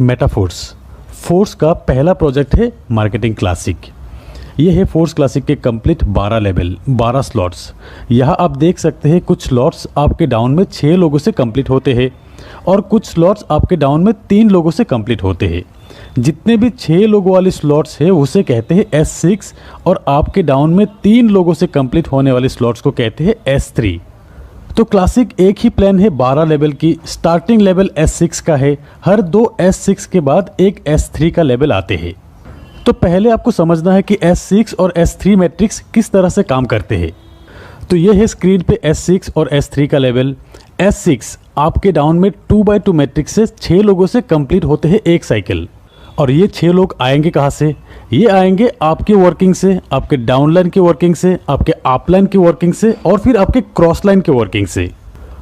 Metaphors force का पहला project है मार्केटिंग क्लासिक। ये है फोर्स क्लासिक के कंप्लीट 12 लेवल 12 स्लॉट्स। यहाँ आप देख सकते हैं कुछ स्लॉट्स आपके डाउन में 6 लोगों से कंप्लीट होते हैं और कुछ स्लॉट्स आपके डाउन में 3 लोगों से कंप्लीट होते हैं। जितने भी 6 लोगों वाले स्लॉट्स है उसे कहते हैं S6 और आपके डाउन में 3 लोगों से कंप्लीट होने वाले स्लॉट्स को कहते हैं S3। तो क्लासिक एक ही प्लान है 12 लेवल की। स्टार्टिंग लेवल S6 का है, हर 2 S6 के बाद एक S3 का लेवल आते हैं। तो पहले आपको समझना है कि S6 और S3 मैट्रिक्स किस तरह से काम करते हैं। तो ये है स्क्रीन पे S6 और S3 का लेवल। S6 आपके डाउन में 2x2 मैट्रिक्स से 6 लोगों से कंप्लीट होते हैं एक साइकिल। और ये 6 लोग आएंगे कहाँ से? ये आएंगे आपके वर्किंग से, आपके डाउनलाइन के वर्किंग से, आपके अपलाइन के वर्किंग से और फिर आपके क्रॉस लाइन के वर्किंग से।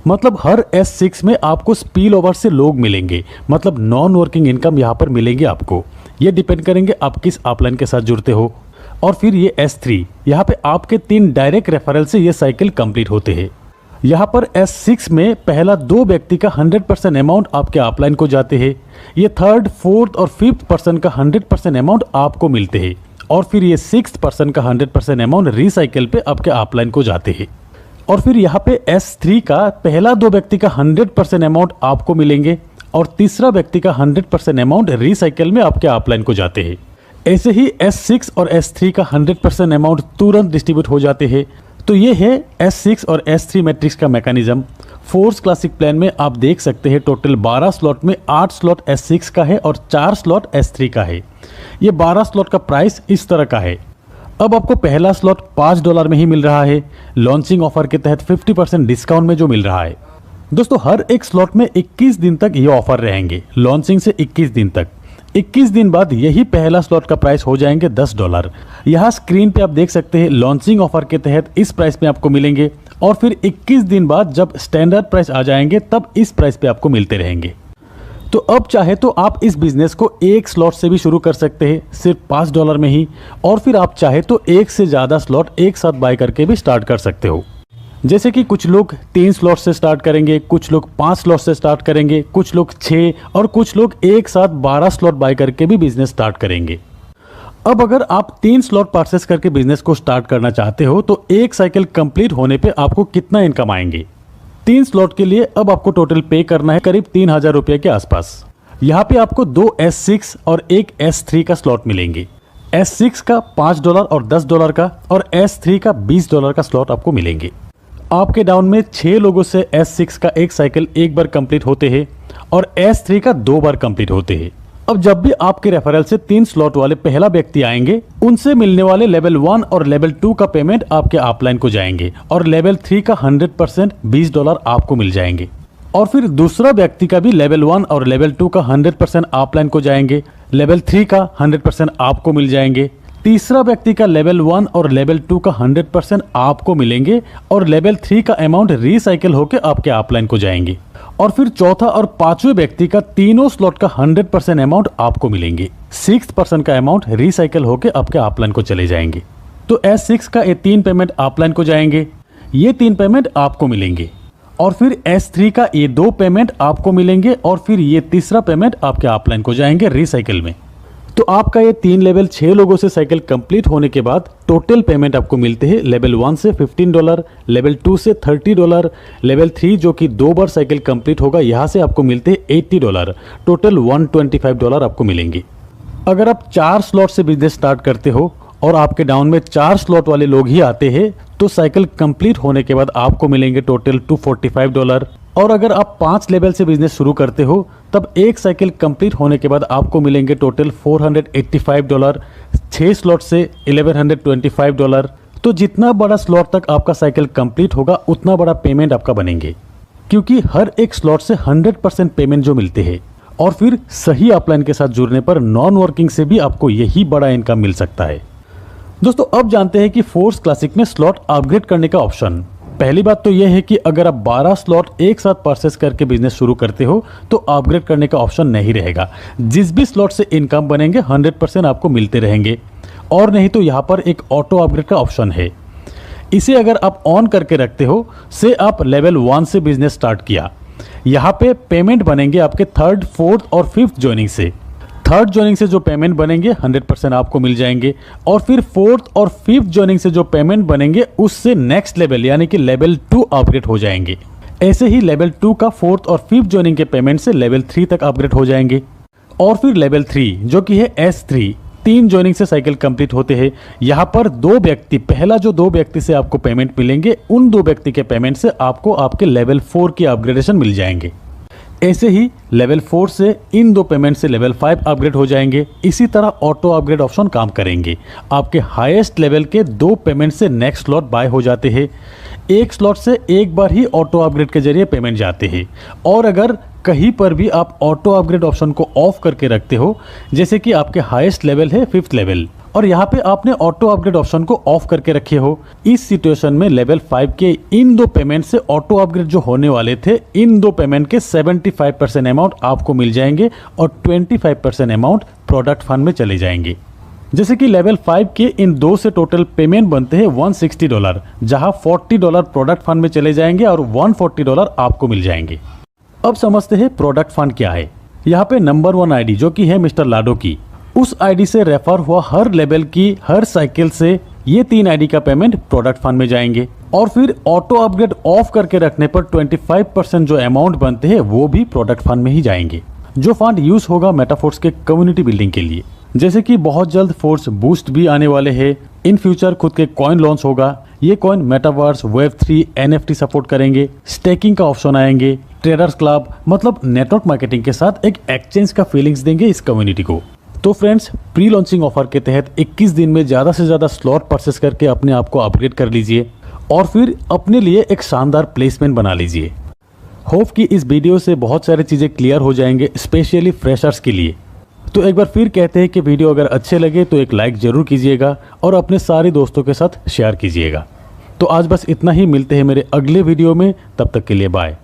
मतलब हर S6 में आपको स्पिल ओवर से लोग मिलेंगे, मतलब नॉन वर्किंग इनकम यहाँ पर मिलेंगे आपको। ये डिपेंड करेंगे आप किस अपलाइन के साथ जुड़ते हो। और फिर ये S3 यहाँ पे आपके 3 डायरेक्ट रेफरल से ये साइकिल कंप्लीट होते हैं। यहाँ पर S6 में पहला 2 व्यक्ति का 100% अमाउंट आपके अपलाइन को जाते हैं। ये 3rd, 4th और 5th पर्सन का 100% अमाउंट आपको मिलते हैं और फिर ये 6th पर्सन का 100% अमाउंट रिसाइकिल पे आपके अपलाइन को जाते हैं। और फिर यहाँ पे S3 का पहला 2 व्यक्ति का 100% अमाउंट आपको मिलेंगे और तीसरा व्यक्ति का 100% अमाउंट रिसाइकिल में आपके अपलाइन को जाते हैं। ऐसे ही S6 और S3 का 100% अमाउंट तुरंत डिस्ट्रीब्यूट हो जाते हैं। तो ये है S6 और S3 मैट्रिक्स का मैकेनिज्म। फोर्स क्लासिक प्लान में आप देख सकते हैं टोटल 12 स्लॉट में 8 स्लॉट S6 का है और 4 स्लॉट S3 का है। ये 12 स्लॉट का प्राइस इस तरह का है। अब आपको पहला स्लॉट $5 में ही मिल रहा है, लॉन्चिंग ऑफर के तहत 50% डिस्काउंट में जो मिल रहा है। दोस्तों हर एक स्लॉट में 21 दिन तक ये ऑफर रहेंगे, लॉन्चिंग से 21 दिन तक। 21 दिन बाद यही पहला स्लॉट का प्राइस हो जाएंगे $10। यहाँ स्क्रीन पे आप देख सकते हैं लॉन्चिंग ऑफर के तहत इस प्राइस में आपको मिलेंगे और फिर 21 दिन बाद जब स्टैंडर्ड प्राइस आ जाएंगे तब इस प्राइस पे आपको मिलते रहेंगे। तो अब चाहे तो आप इस बिजनेस को एक स्लॉट से भी शुरू कर सकते हैं सिर्फ $5 में ही, और फिर आप चाहे तो एक से ज़्यादा स्लॉट एक साथ बाय करके भी स्टार्ट कर सकते हो। जैसे कि कुछ लोग 3 स्लॉट से स्टार्ट करेंगे, कुछ लोग 5 स्लॉट से स्टार्ट करेंगे, कुछ लोग 6 और कुछ लोग एक साथ 12 स्लॉट बाय करके भी बिजनेस स्टार्ट करेंगे। अब अगर आप 3 स्लॉट परचेस करके बिजनेस को स्टार्ट करना चाहते हो तो एक साइकिल कंप्लीट होने पे आपको कितना इनकम आएंगे? 3 स्लॉट के लिए अब आपको टोटल पे करना है करीब 3000 रुपये के आसपास। यहाँ पे आपको 2 S6 और एक S3 का स्लॉट मिलेंगे। S6 का $5 और $10 का और S3 का $20 का स्लॉट आपको मिलेंगे। आपके डाउन में 6 लोगों से S6 का एक साइकिल एक बार कंप्लीट होते हैं और S3 का 2 बार कंप्लीट होते हैं। अब जब भी आपके रेफरल से 3 स्लॉट वाले पहला व्यक्ति आएंगे उनसे मिलने वाले लेवल 1 और लेवल 2 का पेमेंट आपके अपलाइन को जाएंगे और लेवल 3 का 100% $20 आपको मिल जाएंगे। और फिर दूसरा व्यक्ति का भी लेवल 1 और लेवल 2 का 100% अपलाइन को जाएंगे, लेवल 3 का 100% आपको मिल जाएंगे। तीसरा व्यक्ति का लेवल 1 और लेवल 2 का 100% आपको मिलेंगे और लेवल 3 का अमाउंट रिसाइकिल होकर आपके अपलाइन को जाएंगे। और फिर चौथा और पांचवें व्यक्ति का तीनों स्लॉट का 100% अमाउंट आपको मिलेंगे। 6th पर्सन का अमाउंट रिसाइकिल होकर आपके अपलाइन को चले जाएंगे। तो S6 का ये 3 पेमेंट अपलाइन को जाएंगे, ये 3 पेमेंट आपको मिलेंगे और फिर S3 का ये 2 पेमेंट आपको मिलेंगे और फिर ये तीसरा पेमेंट आपके अपलाइन को जाएंगे रिसाइकिल में। तो आपका ये 3 लेवल 6 लोगों से साइकिल कंप्लीट होने के बाद टोटल पेमेंट आपको मिलते हैं लेवल 1 से $15, लेवल 2 से $30, लेवल 3 जो कि 2 बार साइकिल कंप्लीट होगा यहाँ से आपको मिलते हैं $80। टोटल $125 आपको मिलेंगे। अगर आप 4 स्लॉट से बिजनेस स्टार्ट करते हो और आपके डाउन में 4 स्लॉट वाले लोग ही आते हैं तो साइकिल कंप्लीट होने के बाद आपको मिलेंगे टोटल $245। और अगर आप 5 लेवल से बिजनेस शुरू करते हो तब एक साइकिल कंप्लीट होने के बाद आपको मिलेंगे टोटल $485। 6 स्लॉट से $1125। तो जितना बड़ा स्लॉट तक आपका साइकिल कंप्लीट होगा उतना बड़ा पेमेंट आपका बनेंगे, क्योंकि हर एक स्लॉट से 100% पेमेंट जो मिलते हैं। और फिर सही अपलाइन के साथ जुड़ने पर नॉन वर्किंग से भी आपको यही बड़ा इनकम मिल सकता है। दोस्तों अब जानते हैं कि फोर्स क्लासिक में स्लॉट अपग्रेड करने का ऑप्शन। पहली बात तो यह है कि अगर आप 12 स्लॉट एक साथ परचेस करके बिजनेस शुरू करते हो तो अपग्रेड करने का ऑप्शन नहीं रहेगा। जिस भी स्लॉट से इनकम बनेंगे 100% आपको मिलते रहेंगे। और नहीं तो यहाँ पर एक ऑटो अपग्रेड का ऑप्शन है। इसे अगर आप ऑन करके रखते हो, से आप लेवल 1 से बिजनेस स्टार्ट किया यहाँ पे पेमेंट बनेंगे आपके थर्ड, फोर्थ और फिफ्थ ज्वाइनिंग से। थर्ड ज्वाइनिंग से जो पेमेंट बनेंगे 100% आपको मिल जाएंगे, और फिर फोर्थ और फिफ्थ ज्वाइनिंग से जो पेमेंट बनेंगे उससे नेक्स्ट लेवल यानी कि लेवल 2 अपग्रेड हो जाएंगे। ऐसे ही लेवल 2 का फोर्थ और फिफ्थ ज्वाइनिंग के पेमेंट से लेवल 3 तक अपग्रेड हो जाएंगे। और फिर लेवल 3 जो कि है S3, 3 ज्वाइनिंग से साइकिल कंप्लीट होते हैं। यहाँ पर 2 व्यक्ति, पहला जो 2 व्यक्ति से आपको पेमेंट मिलेंगे, उन 2 व्यक्ति के पेमेंट से आपको आपके लेवल 4 की अपग्रेडेशन मिल जाएंगे। ऐसे ही लेवल 4 से इन 2 पेमेंट से लेवल 5 अपग्रेड हो जाएंगे। इसी तरह ऑटो अपग्रेड ऑप्शन काम करेंगे। आपके हाईएस्ट लेवल के 2 पेमेंट से नेक्स्ट स्लॉट बाय हो जाते हैं। एक स्लॉट से एक बार ही ऑटो अपग्रेड के जरिए पेमेंट जाते हैं। और अगर कहीं पर भी आप ऑटो अपग्रेड ऑप्शन को ऑफ करके रखते हो, जैसे कि आपके हाईएस्ट लेवल है 5th लेवल, और यहाँ पे आपने ऑटो अपग्रेड ऑप्शन को ऑफ करके रखे हो, इस सिचुएशन में लेवल 5 के इन 2 पेमेंट से ऑटो अपग्रेड जो होने वाले थे, इन 2 पेमेंट के 75% अमाउंट आपको मिल जाएंगे और 25% अमाउंट प्रोडक्ट फंड में चले जाएंगे। जैसे कि लेवल 5 के इन 2 से टोटल पेमेंट बनते हैं $160, जहां $40 प्रोडक्ट फंड में चले जाएंगे और $140 आपको मिल जाएंगे। अब समझते हैं प्रोडक्ट फंड क्या है। यहाँ पे नंबर 1 आईडी जो कि है मिस्टर लाडो की, उस आईडी से रेफर हुआ हर लेवल की हर साइकिल से ये 3 आईडी का पेमेंट प्रोडक्ट फंड में जाएंगे। और फिर ऑटो अपग्रेड ऑफ करके रखने पर 25% जो अमाउंट बनते हैं वो भी प्रोडक्ट फंड में ही जाएंगे, जो फंड यूज होगा मेटाफोर्स के कम्युनिटी बिल्डिंग के लिए। जैसे कि बहुत जल्द फोर्स बूस्ट भी आने वाले हैं, इन फ्यूचर खुद के कॉइन लॉन्च होगा। ये coin metaverse, Web3, NFT support करेंगे, स्टेकिंग का ऑप्शन आएंगे, ट्रेडर्स क्लब, मतलब नेटवर्क मार्केटिंग के साथ एक एक्सचेंज का फीलिंग्स देंगे इस कम्युनिटी को। तो फ्रेंड्स, प्री लॉन्चिंग ऑफर के तहत 21 दिन में ज़्यादा से ज़्यादा स्लॉट परचेस करके अपने आप को अपग्रेड कर लीजिए और फिर अपने लिए एक शानदार प्लेसमेंट बना लीजिए। होप कि इस वीडियो से बहुत सारी चीज़ें क्लियर हो जाएंगे, स्पेशली फ्रेशर्स के लिए। तो एक बार फिर कहते हैं कि वीडियो अगर अच्छे लगे तो एक लाइक ज़रूर कीजिएगा और अपने सारे दोस्तों के साथ शेयर कीजिएगा। तो आज बस इतना ही, मिलते हैं मेरे अगले वीडियो में, तब तक के लिए बाय।